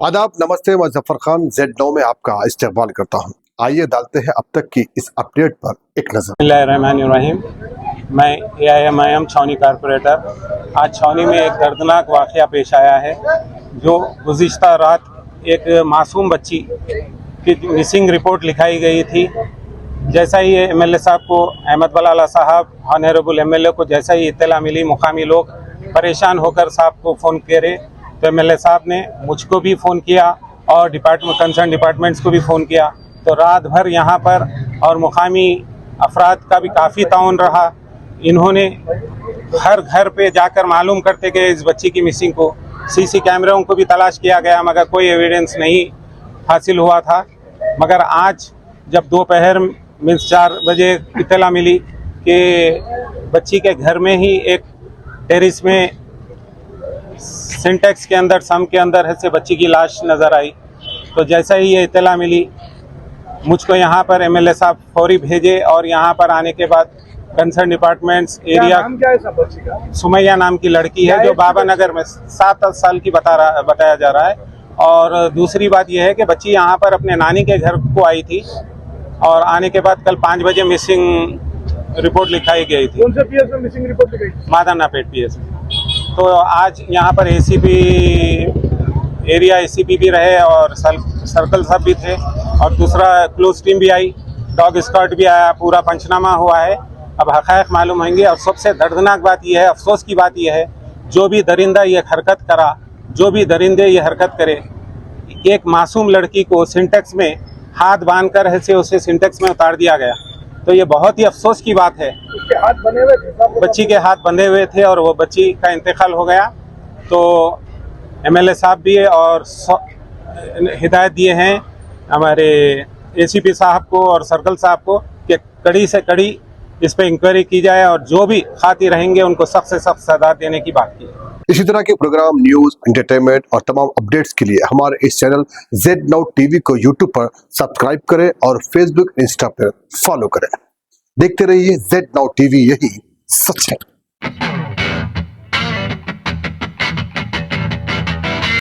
आदाब, नमस्ते। मैं जफर खान Z9 में आपका इस्तेमाल करता हूं। आइए डालते हैं अब तक की इस अपडेट पर एक नजर। बिस्मिल्लाहिर्रहमानिर्रहीम। मैं AIMIM छावनी कारपोरेटर। आज छावनी में एक दर्दनाक वाक़या पेश आया है, जो गुज़िश्ता रात एक मासूम बच्ची की मिसिंग रिपोर्ट लिखाई गई थी। जैसा ही MLA साहब को, अहमद बलाला साहब, ऑनरेबल MLA को जैसा ही इत्तला मिली, मुकामी लोग परेशान होकर साहब को फ़ोन करे तो MLA साहब ने मुझको भी फ़ोन किया और कंसर्न डिपार्टमेंट्स को भी फ़ोन किया। तो रात भर यहाँ पर और मुकामी अफराद का भी काफ़ी ताउन रहा। इन्होंने हर घर पे जाकर मालूम करते गए इस बच्ची की मिसिंग को। CC कैमरों को भी तलाश किया गया मगर कोई एविडेंस नहीं हासिल हुआ था। मगर आज जब दोपहर में 4 बजे इत्तला मिली कि बच्ची के घर में ही एक टेरिस में सिंटेक्स के अंदर, सम के अंदर से बच्ची की लाश नज़र आई, तो जैसा ही ये इत्तला मिली मुझको यहाँ पर MLA साहब फौरी भेजे और यहाँ पर आने के बाद कंसर्न डिपार्टमेंट्स एरिया, नाम क्या है सब बच्ची का? सुमैया नाम की लड़की है जो बाबा नगर में 7 साल की बताया जा रहा है। और दूसरी बात यह है कि बच्ची यहाँ पर अपने नानी के घर को आई थी और आने के बाद कल 5 बजे मिसिंग रिपोर्ट लिखाई गई थी। कौन से PS में मिसिंग रिपोर्ट लिखाई? मादानापेट PS में। तो आज यहाँ पर ACP भी रहे और सर्कल साहब भी थे और दूसरा क्लोज टीम भी आई, डॉग स्क्वाड भी आया, पूरा पंचनामा हुआ है। अब हक़ाइक़ मालूम होंगे। और सबसे दर्दनाक बात यह है, अफसोस की बात यह है, जो भी दरिंदा ये हरकत करा, जो भी दरिंदे ये हरकत करे, एक मासूम लड़की को सिंटेक्स में हाथ बांध कर ऐसे उसे सिंटेक्स में उतार दिया गया। तो ये बहुत ही अफसोस की बात है। उसके हाथ बंधे हुए थे, बच्ची के हाथ बंधे हुए थे और वो बच्ची का इंतकाल हो गया। तो MLA साहब भी और हिदायत दिए हैं हमारे ACP साहब को और सर्कल साहब को कि कड़ी से कड़ी इस पर इंक्वायरी की जाए और जो भी खाती रहेंगे उनको सख्त से सख्त सजा देने की बात की। इसी तरह के प्रोग्राम, न्यूज, एंटरटेनमेंट और तमाम अपडेट्स के लिए हमारे इस चैनल Z9 TV को YouTube पर सब्सक्राइब करें और Facebook, इंस्टा पर फॉलो करें। देखते रहिए Z9 TV, यही सच है।